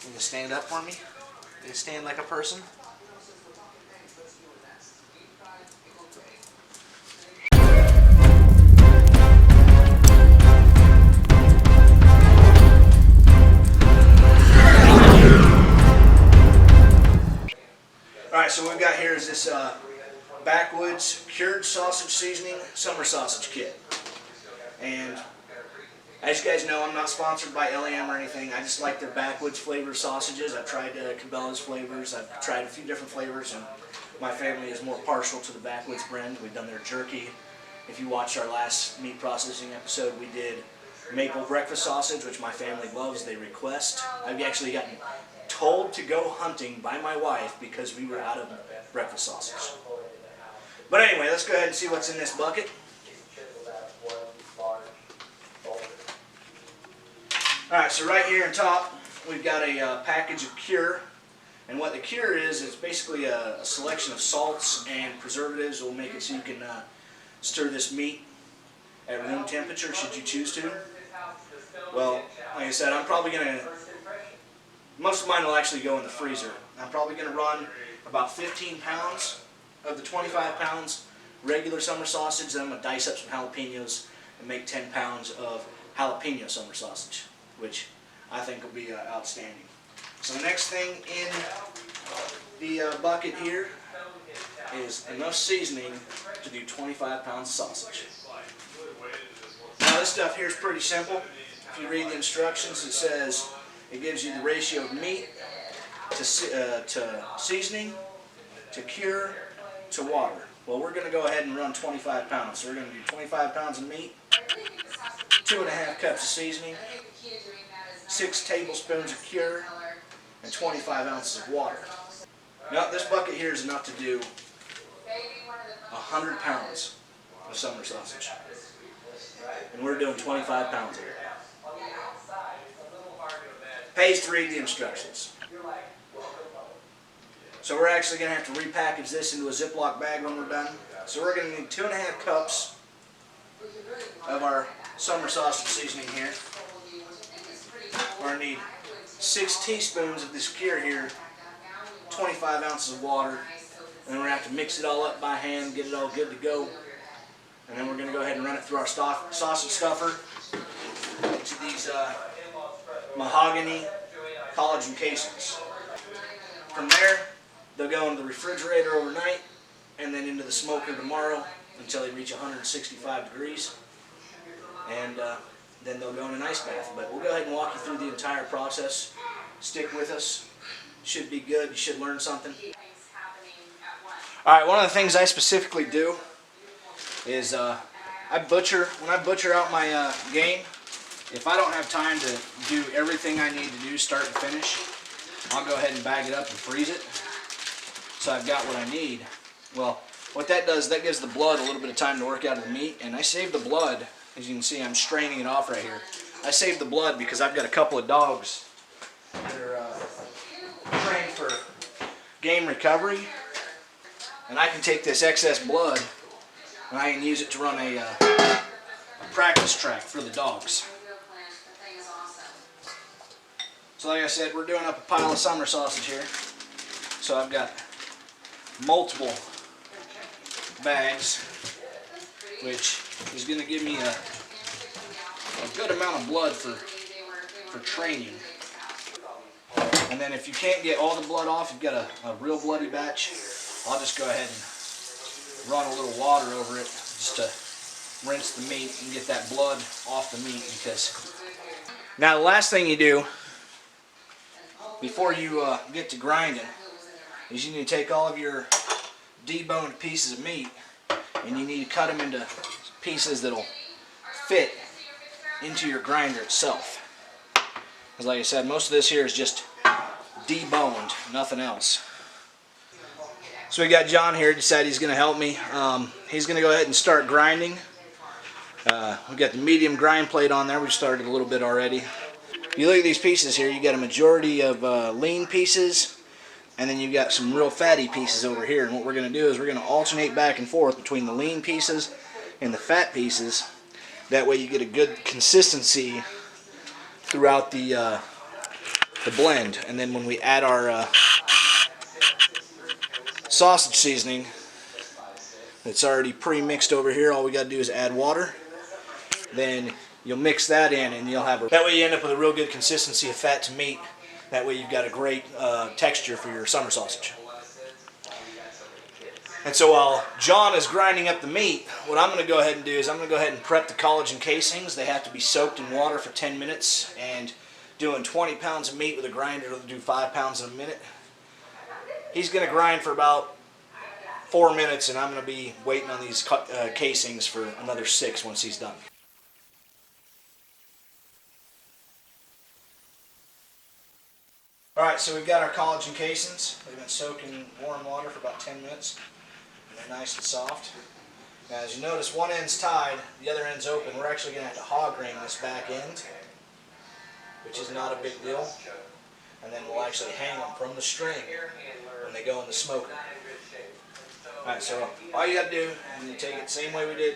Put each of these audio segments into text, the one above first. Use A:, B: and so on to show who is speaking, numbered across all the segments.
A: You gonna stand up for me? You gonna stand like a person? Alright, so what we've got here is this Backwoods cured sausage seasoning summer sausage kit. And as you guys know, I'm not sponsored by LAM or anything. I just like their Backwoods flavor sausages. I've tried Cabela's flavors. I've tried a few different flavors, and my family is more partial to the Backwoods brand. We've done their jerky. If you watched our last meat processing episode, we did maple breakfast sausage, which my family loves. They request. I've actually gotten told to go hunting by my wife because we were out of breakfast sausage. But anyway, let's go ahead and see what's in this bucket. Alright, so right here on top, we've got a package of Cure. And what the Cure is basically a selection of salts and preservatives that will make it so you can stir this meat at room temperature should you choose to. Well, like I said, I'm probably going to, most of mine will actually go in the freezer. I'm probably going to run about 15 pounds of the 25 pounds regular summer sausage. Then I'm going to dice up some jalapenos and make 10 pounds of jalapeno summer sausage, which I think will be outstanding. So the next thing in the bucket here is enough seasoning to do 25 pounds of sausage. Now this stuff here is pretty simple. If you read the instructions, it says it gives you the ratio of meat to seasoning, to cure, to water. Well, we're going to go ahead and run 25 pounds. So we're going to do 25 pounds of meat, 2.5 cups of seasoning, 6 tablespoons of cure, and 25 ounces of water. Now this bucket here is enough to do 100 pounds of summer sausage. And we're doing 25 pounds of it. Pays to read the instructions. So we're actually going to have to repackage this into a Ziploc bag when we're done. So we're going to need 2.5 cups of our summer sausage seasoning here. We're going to need 6 teaspoons of this Cure here, 25 ounces of water, and then we're going to have to mix it all up by hand, get it all good to go. And then we're going to go ahead and run it through our sausage stuffer into these mahogany collagen casings. From there, they'll go into the refrigerator overnight and then into the smoker tomorrow until they reach 165 degrees. And then they'll go in an ice bath. But we'll go ahead and walk you through the entire process. Stick with us. Should be good. You should learn something. Alright, one of the things I specifically do is when I butcher out my game, if I don't have time to do everything I need to do start to finish, I'll go ahead and bag it up and freeze it. So I've got what I need. Well, what that does, that gives the blood a little bit of time to work out of the meat, and I save the blood. As you can see, I'm straining it off right here. I save the blood because I've got a couple of dogs that are trained for game recovery, and I can take this excess blood and I can use it to run a practice track for the dogs. So like I said, we're doing up a pile of summer sausage here. So I've got multiple bags, which is going to give me a good amount of blood for training. And then if you can't get all the blood off, you've got a real bloody batch, I'll just go ahead and run a little water over it just to rinse the meat and get that blood off the meat. Because now the last thing you do before you get to grinding is you need to take all of your deboned pieces of meat and you need to cut them into pieces that'll fit into your grinder itself. Because like I said, most of this here is just deboned, nothing else. So we got John here, decided he's going to help me. He's going to go ahead and start grinding. We've got the medium grind plate on there. We've started a little bit already. If you look at these pieces here, you got a majority of lean pieces, and then you've got some real fatty pieces over here. And what we're going to do is we're going to alternate back and forth between the lean pieces and the fat pieces. That way you get a good consistency throughout the the blend. And then when we add our sausage seasoning, it's already pre-mixed over here. All we got to do is add water. Then you'll mix that in, and you'll have that way you end up with a real good consistency of fat to meat. That way you've got a great texture for your summer sausage. And so while John is grinding up the meat, what I'm going to go ahead and do is I'm going to go ahead and prep the collagen casings. They have to be soaked in water for 10 minutes, and doing 20 pounds of meat with a grinder will do 5 pounds in a minute. He's going to grind for about 4 minutes, and I'm going to be waiting on these casings for another 6 once he's done. Alright, so we've got our collagen casings. They've been soaked in warm water for about 10 minutes. And they're nice and soft. Now as you notice, one end's tied, the other end's open. We're actually going to have to HOG ring this back end, which is not a big deal. And then we'll actually hang them from the string when they go in the smoker. Alright, so all you got to do, and you take it the same way we did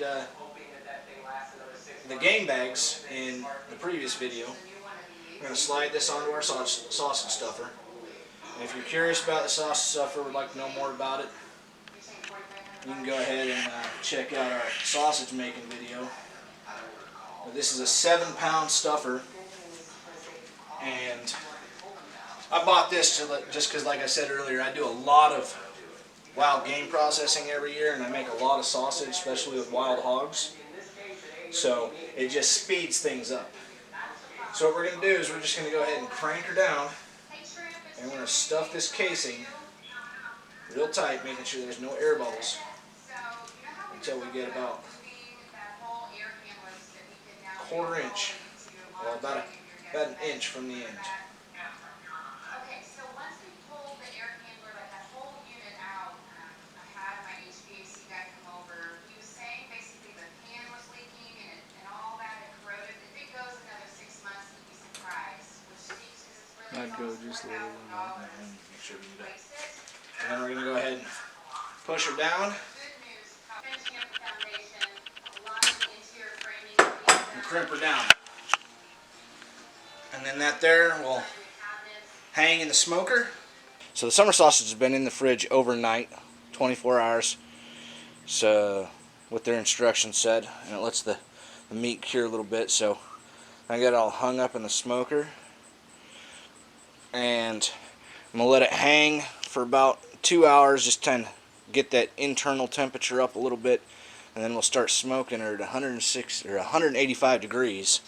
A: the game bags in the previous video. We're going to slide this onto our sausage stuffer. And if you're curious about the sausage stuffer, would like to know more about it, you can go ahead and check out our sausage making video. But this is a 7-pound stuffer, and I bought this just because, like I said earlier, I do a lot of wild game processing every year, and I make a lot of sausage, especially with wild hogs. So it just speeds things up. So what we're going to do is we're just going to go ahead and crank her down, and we're going to stuff this casing real tight, making sure there's no air bubbles, until we get about a 1/4 inch, well about an inch from the end.
B: Okay, so once we pulled the air handler, like that whole unit out, I had my HVAC guy come over. He was saying basically the pan was leaking and all that had corroded. If it goes another 6 months, you'd be surprised, which stinks because it's really
C: I'd go just a little more.
A: Make sure we do that. And then we're going to go ahead and push her down.
B: Good news, finishing up the foundation, aligning the interior framing of the
A: And crimp her down. And then that there will hang in the smoker. So the summer sausage has been in the fridge overnight, 24 hours. So what their instructions said, and it lets the meat cure a little bit. So I got it all hung up in the smoker, and I'm gonna let it hang for about 2 hours, just kind of get that internal temperature up a little bit, and then we'll start smoking her at 106 or 185 degrees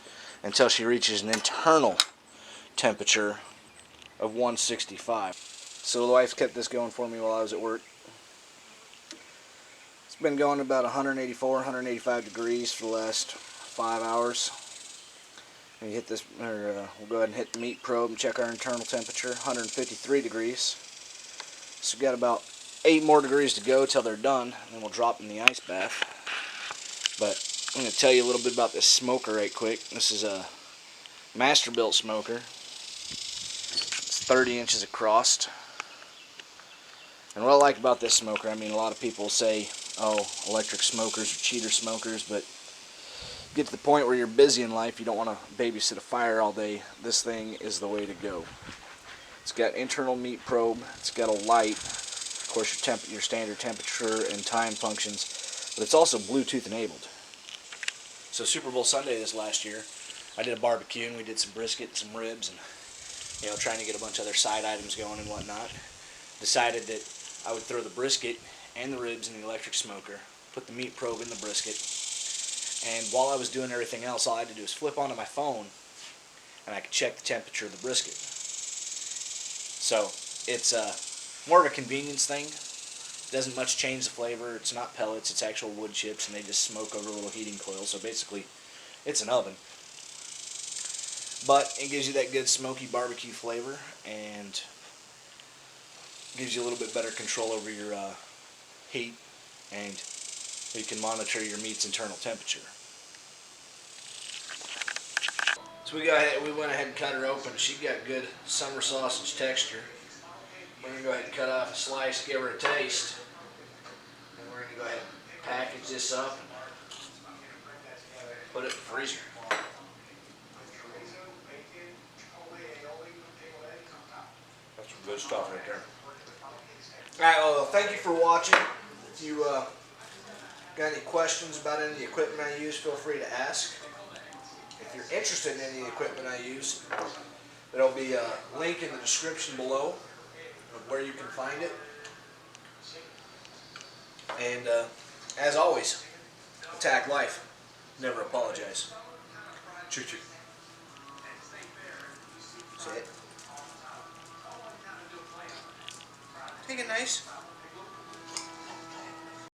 A: until she reaches an internal temperature of 165. So the wife kept this going for me while I was at work. It's been going about 184, 185 degrees for the last 5 hours. And you hit this, we'll go ahead and hit the meat probe and check our internal temperature, 153 degrees. So we've got about 8 more degrees to go till they're done, and then we'll drop them in the ice bath. But I'm going to tell you a little bit about this smoker right quick. This is a master-built smoker. It's 30 inches across. And what I like about this smoker, I mean, a lot of people say, oh, electric smokers are cheater smokers, but get to the point where you're busy in life, you don't want to babysit a fire all day, this thing is the way to go. It's got internal meat probe, it's got a light, of course your standard temperature and time functions, but it's also Bluetooth enabled. So Super Bowl Sunday this last year, I did a barbecue and we did some brisket and some ribs, and trying to get a bunch of other side items going and whatnot. Decided that I would throw the brisket and the ribs in the electric smoker, put the meat probe in the brisket, and while I was doing everything else, all I had to do was flip onto my phone and I could check the temperature of the brisket. So it's more of a convenience thing. It doesn't much change the flavor. It's not pellets, it's actual wood chips, and they just smoke over a little heating coil. So basically, it's an oven. But it gives you that good smoky barbecue flavor, and gives you a little bit better control over your heat, and you can monitor your meat's internal temperature. So we went ahead and cut her open. She got good summer sausage texture. We're going to go ahead and cut off a slice, give her a taste. And we're going to go ahead and package this up and put it in the freezer.
C: Good stuff right there.
A: Alright, well, thank you for watching. If you got any questions about any of the equipment I use, feel free to ask. If you're interested in any of the equipment I use, there'll be a link in the description below of where you can find it. And as always, attack life. Never apologize.
C: Choo-choo.
A: See it? Take it nice.